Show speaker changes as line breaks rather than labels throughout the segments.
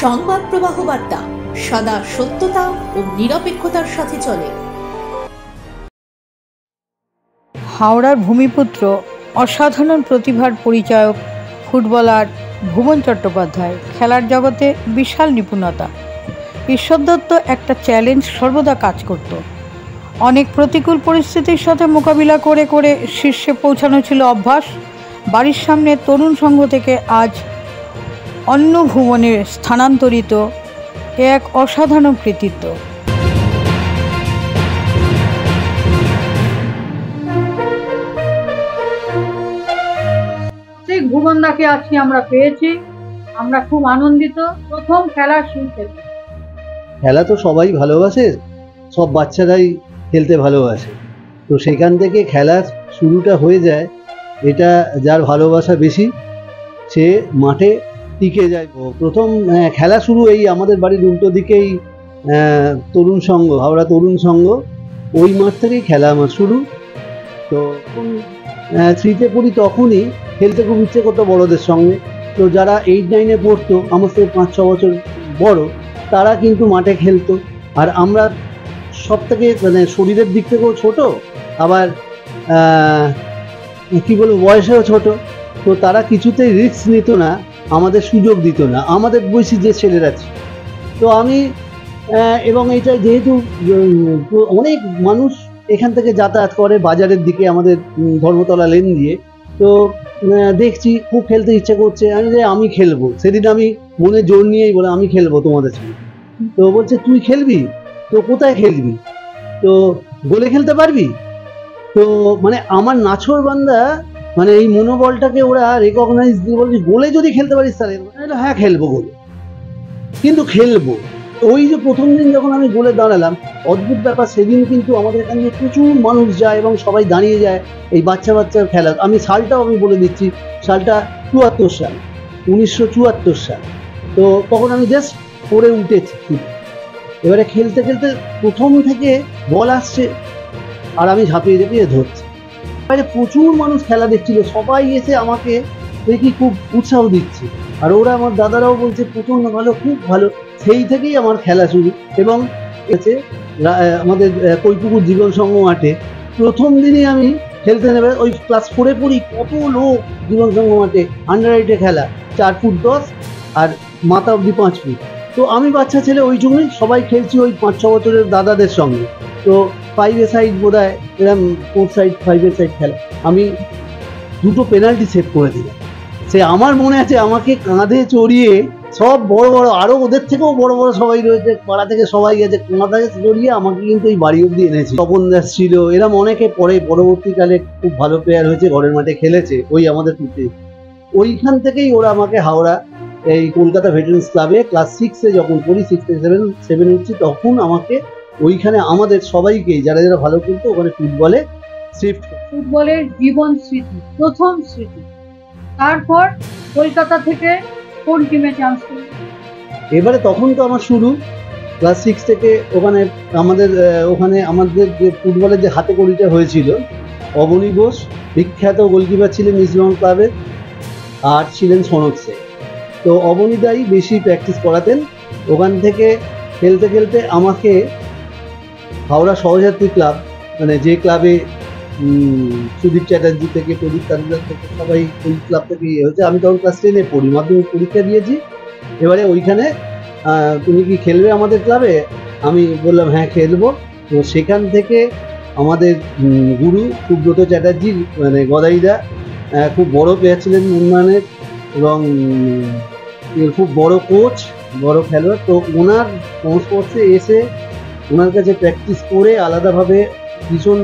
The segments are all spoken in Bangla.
সংবাদ প্রবাহ বার্তা সদা সত্যতা ও নিরপেক্ষতার সাথে চলে।
হাওড়ার ভূমিপুত্র অসাধারণ প্রতিভার পরিচায়ক ফুটবলার ভুবন চট্টোপাধ্যায় খেলার জগতে বিশাল নিপুণতা। ঈশ্বর দত্ত একটা চ্যালেঞ্জ সর্বদা কাজ করত। অনেক প্রতিকূল পরিস্থিতির সাথে মোকাবিলা করে করে শীর্ষে পৌঁছানো ছিল অভ্যাস। বাড়ির সামনে তরুণ সংঘ থেকে আজ অন্য ভুবনে স্থানান্তরিত এক অসাধারণ কৃতিত্ব। ঠিক ভুবনদাকে আজকে আমরা পেয়েছি, আমরা খুব আনন্দিত। প্রথম খেলা শুরু থেকে
খেলা তো সবাই ভালোবাসে, সব বাচ্চারাই খেলতে ভালোবাসে, তো সেখান থেকে খেলার শুরুটা হয়ে যায়। এটা যার ভালোবাসা বেশি সে মাঠে টিকে যায়। প্রথম খেলা শুরু এই আমাদের বাড়ির উল্টো দিকেই তরুণ সংঘ, হাওড়া তরুণ সংঘ, ওই মাঠ থেকেই খেলা আমার শুরু। তো যখন 3তে পড়ি তখনই খেলতে খুব ইচ্ছে করতো বড়দের সঙ্গে। তো যারা 8-9-এ পড়তো আমার থেকে 5-6 বছর বড়, তারা কিন্তু মাঠে খেলতো। আর আমরা সব থেকে মানে শরীরের দিক থেকেও ছোট, আবার কি বলবো বয়সেও ছোট, তো তারা কিছুতেই রিস্ক নিত না, আমাদের সুযোগ দিত না, আমাদের বয়সী যে ছেলেরা ছিল। তো আমি এবং এটা যেহেতু অনেক মানুষ এখান থেকে যাতায়াত করে বাজারের দিকে আমাদের ধর্মতলা লেন দিয়ে, তো দেখছি খুব খেলতে ইচ্ছে করছে। আমি খেলবো। সেদিন আমি মনে জোর নিয়েই বলে আমি খেলবো তোমাদের সঙ্গে। তো বলছে তুই খেলবি? তো কোথায় খেলবি? তো গোলে খেলতে পারবি? তো মানে আমার নাছোড়বান্দা মানে এই মনোবলটাকে ওরা রেকগনাইজ দিয়ে বলছে গোলে যদি খেলতে পারিস তাহলে হ্যাঁ খেলবো গোলে, কিন্তু খেলবো। ওই যে প্রথম দিন যখন আমি গোলে দাঁড়ালাম, অদ্ভুত ব্যাপার, সেদিন কিন্তু আমাদের এখানে প্রচুর মানুষ যায় এবং সবাই দাঁড়িয়ে যায় এই বাচ্চার খেলা। আমি সালটাও আমি বলে দিচ্ছি, সালটা 74 সাল, 1974 সাল। তো তখন আমি জাস্ট পড়ে উঠেছি। এবারে খেলতে খেলতে প্রথম থেকে বল আসছে আর আমি ঝাঁপিয়ে ধরছি। বাইরে প্রচুর মানুষ খেলা দেখছিল, সবাই এসে আমাকে দেখি খুব উৎসাহ দিচ্ছে, আর ওরা আমার দাদারাও বলছে প্রচন্ড ভালো, খুব ভালো। সেই থেকেই আমার খেলা শুরু। এবং আমাদের কৈপুকুর জীবন সংঘ মাঠে প্রথম দিনই আমি খেলতে নেবে, ওই ক্লাস 4-এ পড়ি, কত লোক জীবন সংঘ মাঠে আন্ডার-8-এ খেলা, 4 ফুট 10 আর মাথা অব্দি 5 ফুট। তো আমি বাচ্চা ছেলে, ওই জন্যই সবাই খেলছি ওই 5-6 বছরের দাদাদের সঙ্গে। তো 5-এ সাইড বোধ হয় এরকম 4 সাইড 5-এর সাইড খেলা, আমি 2টো পেনাল্টি সেভ করে দিলাম। সে আমার মনে আছে, আমাকে কাঁধে চড়িয়ে সব বড় বড়, আরো ওদের থেকেও বড় বড় সবাই রয়েছে, পাড়া থেকে সবাই গেছে, কাঁধে চড়িয়ে আমাকে কিন্তু এই বাড়ি অব্দি এনেছে। তপন দাস ছিল, এরম অনেকে পরে পরবর্তীকালে খুব ভালো প্লেয়ার হয়েছে, ঘরের মাঠে খেলেছে ওই আমাদের পিঠে। ওইখান থেকেই ওরা আমাকে হাওড়া এই কলকাতা ভেটারেন্স ক্লাবে ক্লাস 6-এ যখন পড়ি, 6-7 হচ্ছি, তখন আমাকে ওইখানে আমাদের সবাইকে যারা যারা ভালো খেলতো ওখানে ফুটবলে শিফট।
ফুটবলের জীবন স্মৃতি, প্রথম স্মৃতি। তারপর কলকাতা থেকে কোন টিমে চান্স পেল?
এবারে তখন তো আমার শুরু ক্লাস 6 থেকে। ওখানে আমাদের যে ফুটবলের যে হাতে কড়িটা হয়েছিল, অবনী বোস বিখ্যাত গোলকিপার ছিলেন ইস্টবেঙ্গল ক্লাবের, আর ছিলেন সনক সে। তো অবনীদাই বেশি প্র্যাকটিস করাতেন। ওখান থেকে খেলতে খেলতে আমাকে হাওড়া সহযাত্রী ক্লাব, মানে যে ক্লাবে সুদীপ চ্যাটার্জি থেকে প্রদীপ তালুকদার থেকে সবাই ওই ক্লাব থেকে হয়েছে। আমি তখন ক্লাস 10-এ পড়ি, মাধ্যমিক পরীক্ষা দিয়েছি। এবারে ওইখানে তুমি কি খেলবে আমাদের ক্লাবে? আমি বললাম হ্যাঁ খেলবো। তো সেখান থেকে আমাদের গুরু সুব্রত চ্যাটার্জি, মানে গদাইদা, খুব বড় প্লেয়ার ছিলেন উন্নয়নের এবং খুব বড় কোচ, বড় খেলোয়াড়। তো ওনার সংস্পর্শে এসে ওনার কাছে প্র্যাকটিস করে আলাদাভাবে ভীষণ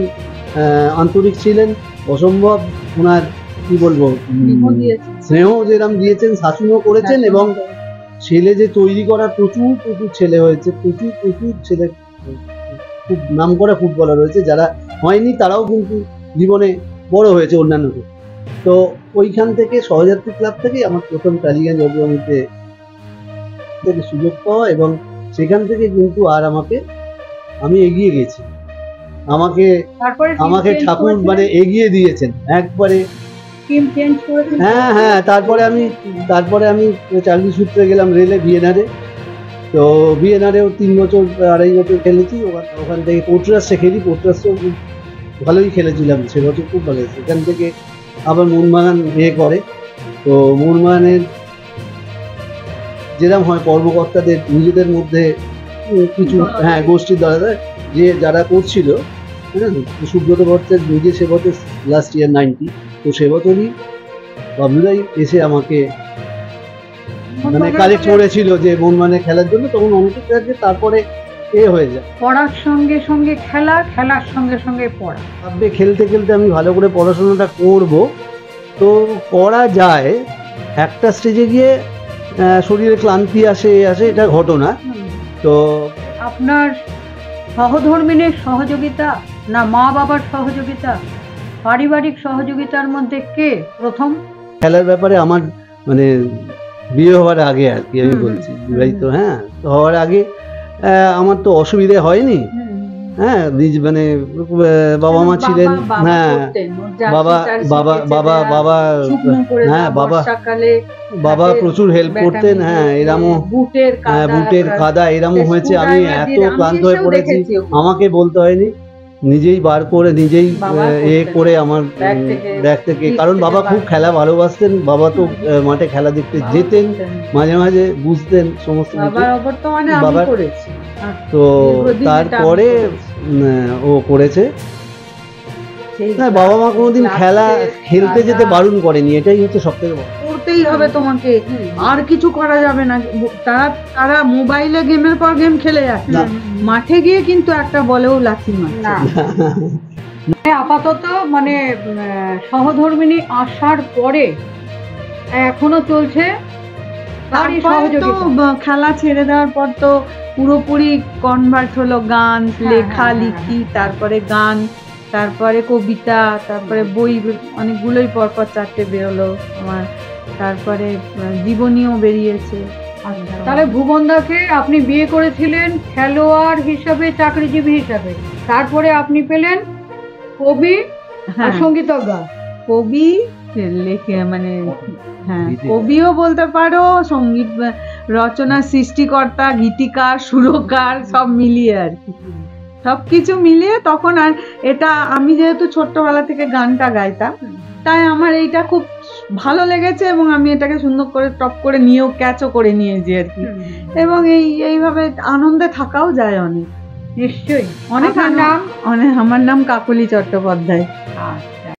আন্তরিক ছিলেন, অসম্ভব। ওনার কি বলবো, স্নেহ যেরকম দিয়েছেন, শাসনও করেছেন। এবং ছেলে যে তৈরি করা প্রচুর ছেলে হয়েছে, প্রচুর ছেলে খুব নাম করা ফুটবলার হয়েছে, যারা হয়নি তারাও কিন্তু জীবনে বড় হয়েছে অন্যান্যকে। তো ওইখান থেকে সহযাত্রী ক্লাব থেকেই আমার প্রথম টালিগঞ্জ অগ্রণীতে সুযোগ পাওয়া, এবং সেখান থেকে কিন্তু আর আমি এগিয়ে গেছি। আমাকে ঠাকুর মানে এগিয়ে দিয়েছেন একবারে। হ্যাঁ, তারপরে আমি চাকরি সূত্রে গেলাম রেলে, বিএনআরে। তো বিএনআরেও 3 বছর 2.5 বছর খেলেছি, ওখান থেকে পোর্টরাসে খেলি, পোর্টরাসও খুব ভালোই খেলেছিলাম সে বছর, খুব ভালো হয়েছে। এখান থেকে আবার মোহনবাগান করে, তো মোহনবাগানের যেরকম হয় কর্মকর্তাদের নিজেদের মধ্যে কিছু গোষ্ঠীর দ্বারা যে যারা করছিল, হ্যাঁ, সুব্রত ভট্টাচার্য নিজে সে বছর লাস্ট ইয়ার 90, তো সে বছরই বাবলুদাই এসে আমাকে মানে কালেক্ট করেছিল যে মোহনবাগানে খেলার জন্য, তখন অনেকে তারপরে হয়ে যায়
পড়ার সঙ্গে সঙ্গে খেলা, খেলার সঙ্গে সঙ্গে পড়া।
ভাববে খেলতে খেলতে আমি ভালো করে পড়াশোনাটা করব, তো করা যায়, একটা স্টেজে গিয়ে শরীরে ক্লান্তি আসে এটা ঘটনা। তো
আপনার সহধর্মিণীর সহযোগিতা না মা বাবার সহযোগিতা, পারিবারিক সহযোগিতার মধ্যে কে প্রথম?
খেলার ব্যাপারে আমার মানে বিয়ে হওয়ার আগে আর কি আমি বলছি, বিবাহিত হ্যাঁ হওয়ার আগে আমার তো অসুবিধে হয়নি, হ্যাঁ, মানে বাবা মা ছিলেন, হ্যাঁ বাবা বাবা বাবা বাবা হ্যাঁ বাবা প্রচুর হেল্প করতেন, হ্যাঁ এরমও বুটের কাদা এরমও হয়েছে, আমি এত ক্লান্ত হয়ে পড়েছি, আমাকে বলতে হয়নি, নিজেই বার করে নিজেই করে আমার ব্যাগ থেকে, কারণ বাবা খুব খেলা ভালোবাসতেন, বাবা তো মাঠে খেলা দেখতে যেতেন, মাঝে মাঝে বুঝতেন সমস্ত কিছু বাবার, তো তারপরে ও করেছে। বাবা মা কোনোদিন খেলতে যেতে বারণ করেনি, এটাই হচ্ছে সব থেকে বড়।
করতেই হবে তোমাকে, আর কিছু করা যাবে না। তারা মোবাইলে গেমের পর গেম খেলে যাচ্ছে, মাঠে গিয়ে কিন্তু একটা বলেও লাথি মারছে। আপাতত মানে সহধর্মিণী আসার পরে এখনো চলছে, খেলা ছেড়ে দেওয়ার পর তো পুরোপুরি কনভার্ট হলো গান, লেখালেখি, তারপরে গান, তারপরে কবিতা, তারপরে বই অনেকগুলোই পরপর 4টে বেরোলো আমার, তারপরে জীবনীও বেরিয়েছে। তাহলে ভুবনদাকে আপনি বিয়ে করেছিলেন খেলোয়াড় হিসাবে, চাকরিজীবী হিসাবে, তারপরে আপনি পেলেন কবি আর সঙ্গীতজ্ঞ, কবি লেখে মানে হ্যাঁ কবিও বলতে পারো, সঙ্গীত রচনা সৃষ্টিকর্তা, গীতিকার, সুরকার, সব মিলিয়ে আর কি, সবকিছু মিলিয়ে। তখন আর এটা আমি যেহেতু ছোট্টবেলা থেকে গানটা গাইতাম, তাই আমার এইটা খুব ভালো লেগেছে এবং আমি এটাকে সুন্দর করে টপ করে নিয়েও ক্যাচও করে নিয়েছি আর কি, এবং এইভাবে আনন্দে থাকাও যায় অনেক। নিশ্চয়ই। আমার নাম কাকলি চট্টোপাধ্যায়।